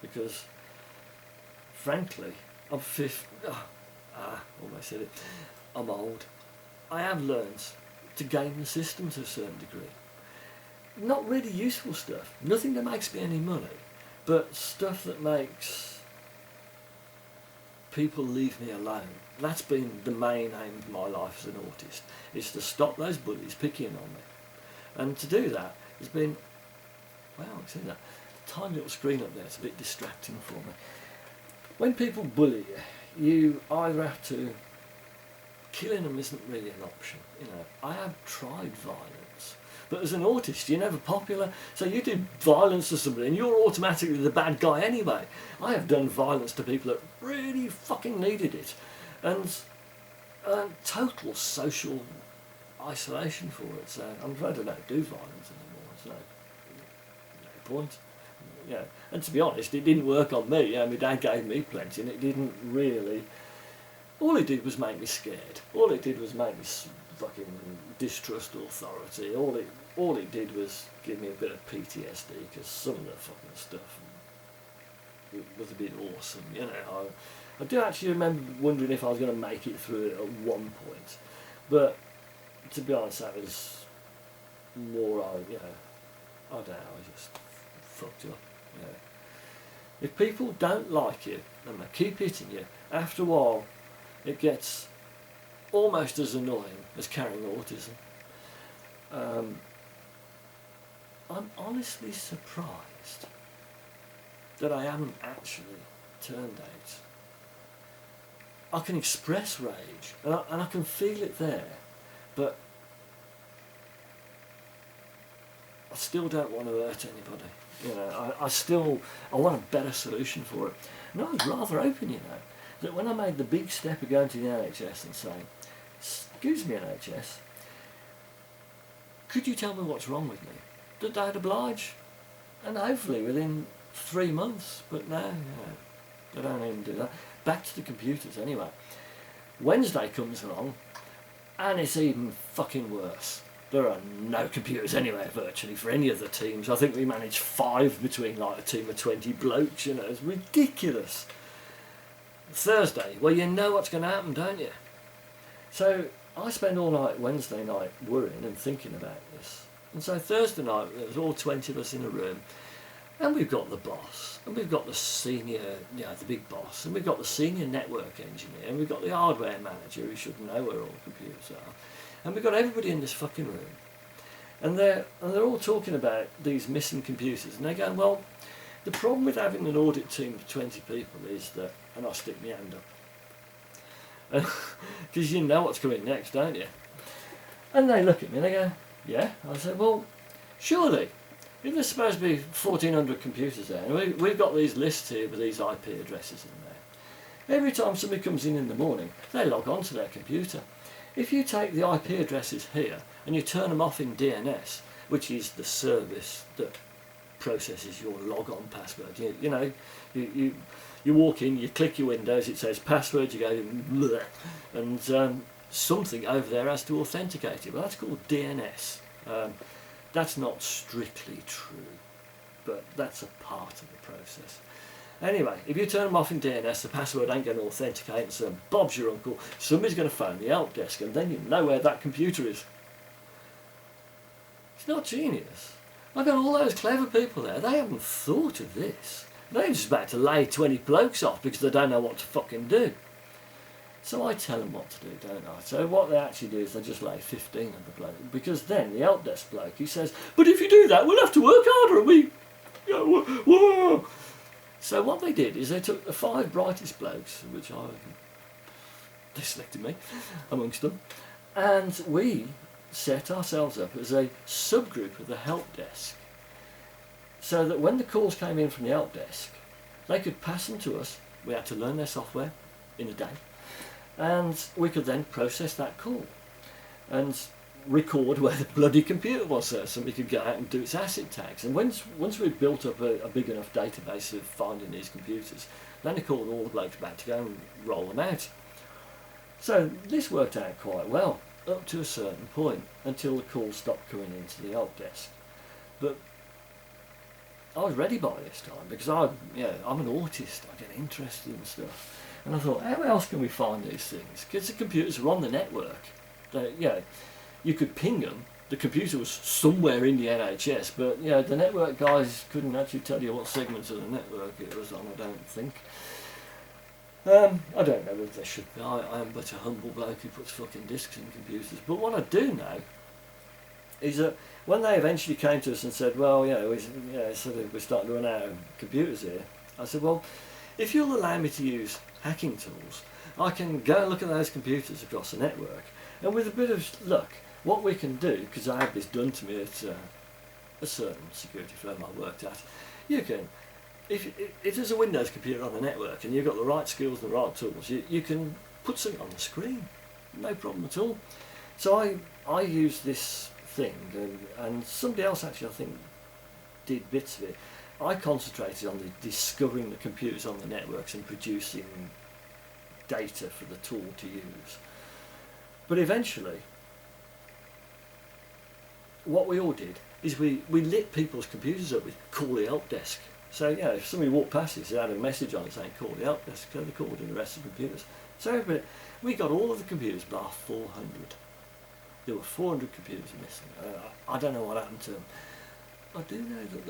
because, frankly, I'm 50. Almost said it. I'm old. I have learned to game the system to a certain degree. Not really useful stuff. Nothing that makes me any money, but stuff that makes people leave me alone. That's been the main aim of my life as an autist, is to stop those bullies picking on me. And to do that has been, wow, see that tiny little screen up there, it's a bit distracting for me. When people bully you, you either have to, killing them isn't really an option. You know, I have tried violence, but as an autist you're never popular, so you do violence to somebody and you're automatically the bad guy anyway. I have done violence to people that really fucking needed it, and total social isolation for it, so I'm afraid I don't do violence anymore, so no point. Yeah, and to be honest, it didn't work on me. My dad gave me plenty and it didn't really, all it did was make me scared. All it did was make me fucking distrust authority. All it did was give me a bit of PTSD, because some of the fucking stuff was a bit awesome, you know. I do actually remember wondering if I was going to make it through it at one point, but to be honest, that was more, I don't know, I just fucked up. You know. If people don't like you and they keep hitting you, after a while it gets almost as annoying as carrying autism. I'm honestly surprised that I haven't actually turned out. I can express rage and I can feel it there, but I still don't want to hurt anybody. You know, I want a better solution for it. And I was rather open, you know, that when I made the big step of going to the NHS and saying, excuse me NHS, could you tell me what's wrong with me? That they'd oblige. And hopefully within 3 months, but no, they don't even do that. Back to the computers anyway. Wednesday comes along and it's even fucking worse. There are no computers anywhere virtually for any of the teams. I think we managed 5 between like a team of 20 blokes, you know, it's ridiculous. Thursday, well, you know what's going to happen, don't you? So I spend all night Wednesday night worrying and thinking about this. And so Thursday night, there was all 20 of us in a room, and we've got the boss, and we've got the senior, you know, the big boss, and we've got the senior network engineer, and we've got the hardware manager who should know where all the computers are. And we've got everybody in this fucking room. And they're all talking about these missing computers. And they're going, well, the problem with having an audit team of 20 people is that, and I'll stick my hand up, because you know what's coming next, don't you? And they look at me and they go, yeah. I say, well, surely, if there's supposed to be 1,400 computers there, and we've got these lists here with these IP addresses in there. Every time somebody comes in the morning, they log on to their computer. If you take the IP addresses here and you turn them off in DNS, which is the service that processes your logon password, you walk in, you click your Windows, it says password, you go bleh, and something over there has to authenticate it. Well, that's called DNS. That's not strictly true, but that's a part of the process. Anyway, if you turn them off in DNS, the password ain't going to authenticate, and so Bob's your uncle, somebody's going to phone the help desk, and then you know where that computer is. It's not genius. I've got all those clever people there, they haven't thought of this. They're just about to lay 20 blokes off because they don't know what to fucking do. So I tell them what to do, don't I? So what they actually do is they just lay 15 of the bloke, because then the help desk bloke, he says, but if you do that, we'll have to work harder, and we... whoa. So what they did is they took the 5 brightest blokes, which they selected me amongst them, and we set ourselves up as a subgroup of the help desk, so that when the calls came in from the help desk, they could pass them to us. We had to learn their software in a day, and we could then process that call and record where the bloody computer was, so somebody could go out and do its ACID tags. And once we'd built up a big enough database of finding these computers, then they called all the blokes back to go and roll them out. So this worked out quite well up to a certain point, until the calls stopped coming into the help desk. But I was ready by this time because I'm an autist. I get interested in stuff, and I thought, how else can we find these things? Because the computers are on the network. You could ping them. The computer was somewhere in the NHS, but the network guys couldn't actually tell you what segments of the network it was on. I don't think. I don't know whether they should be. I am but a humble bloke who puts fucking discs in computers. But what I do know is that when they eventually came to us and said, well, we're starting to run out of computers here, I said, well, if you'll allow me to use hacking tools, I can go and look at those computers across the network, and with a bit of luck, what we can do, because I had this done to me at a certain security firm I worked at, you can, if there's a Windows computer on the network and you've got the right skills and the right tools, you can put something on the screen, no problem at all. So I used this thing, and somebody else actually I think did bits of it. I concentrated on discovering the computers on the networks and producing data for the tool to use. But eventually, what we all did is we lit people's computers up with call the help desk. So if somebody walked past us, they had a message on it saying call the help desk, so they called in the rest of the computers. So we got all of the computers bar 400. There were 400 computers missing. I don't know what happened to them. I do know that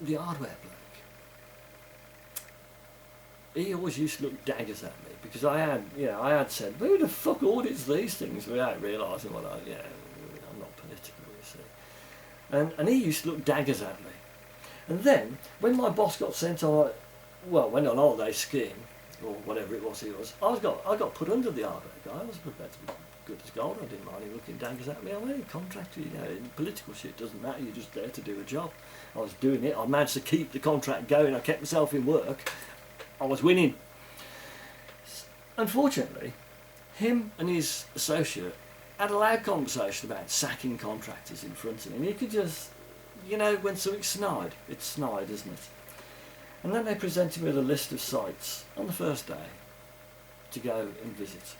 the hardware bloke, he always used to look daggers at me because I had said, who the fuck audits these things without realising I'm not political, you see. And he used to look daggers at me. And then, when my boss got went on holiday skiing, or whatever it was he was, I got put under the hardware guy. I was prepared to be good as gold. I didn't mind him looking daggers at me. I'm a contractor, in political shit doesn't matter, you're just there to do a job. I was doing it, I managed to keep the contract going, I kept myself in work, I was winning. Unfortunately, him and his associate had a loud conversation about sacking contractors in front of him. And you could just, when something snide, it's snide, isn't it? And then they presented me with a list of sites on the first day to go and visit.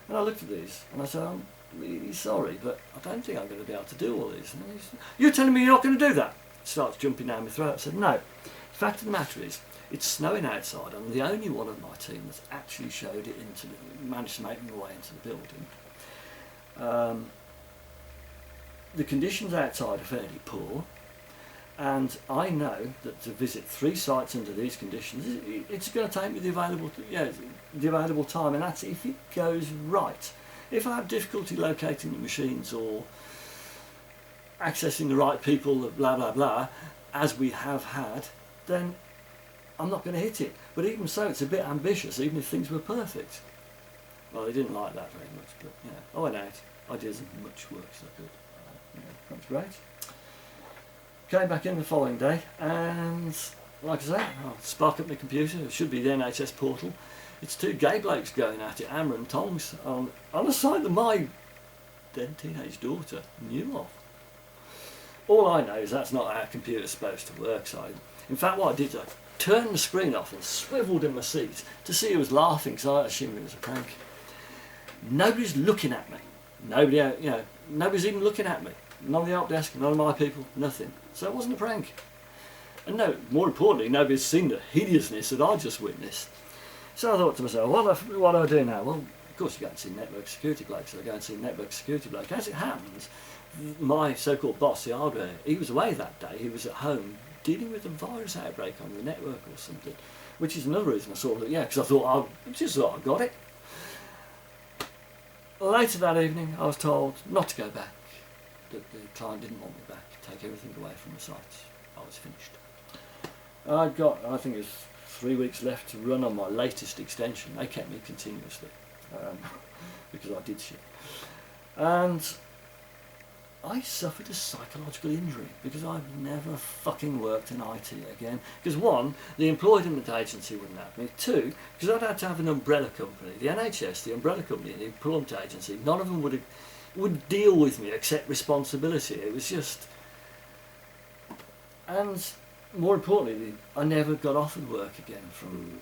And I looked at these and I said, I'm really sorry, but I don't think I'm going to be able to do all these. And he said, you're telling me you're not going to do that? He starts jumping down my throat. I said, no. The fact of the matter is, it's snowing outside. I'm the only one of my team that's actually managed to make my way into the building. The conditions outside are fairly poor, and I know that to visit 3 sites under these conditions, it's going to take me the available time, and that's if it goes right. If I have difficulty locating the machines or accessing the right people, blah blah blah, as we have had, then I'm not going to hit it. But even so, it's a bit ambitious, even if things were perfect. Well, they didn't like that very much, but I went out. I did as much work as I could. That's great. Came back in the following day, and like I say, I'll spark up my computer. It should be the NHS portal. It's 2 gay blokes going at it, hammer and tongs, on a site that my then teenage daughter knew of. All I know is that's not how a computer's supposed to work. So, in fact, what I did, I turned the screen off and swiveled in my seat to see who was laughing, because I assumed it was a prank. Nobody's looking at me. Nobody's even looking at me. None of the help desk, none of my people, nothing. So it wasn't a prank. And no, more importantly, nobody's seen the hideousness that I just witnessed. So I thought to myself, what do I do now? Well, of course you go and see network security bloke, so I go and see network security bloke. As it happens, my so-called boss, the hardware, he was away that day. He was at home dealing with a virus outbreak on the network or something, which is another reason I saw that, because I thought I got it. Later that evening, I was told not to go back, that the client didn't want me back, take everything away from the sites. I was finished. I'd got, I think it was 3 weeks left to run on my latest extension. They kept me continuously, because I did shit. And I suffered a psychological injury because I've never fucking worked in IT again. Because 1, the employment agency wouldn't have me. 2, because I'd had to have an umbrella company. The NHS, the umbrella company, and the employment agency, none of them would deal with me, accept responsibility. It was just... And more importantly, I never got offered work again from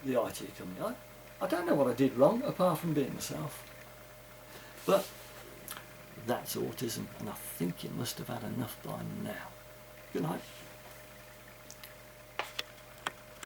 the IT company. I don't know what I did wrong, apart from being myself. But that's autism, and I think you must have had enough by now. Good night.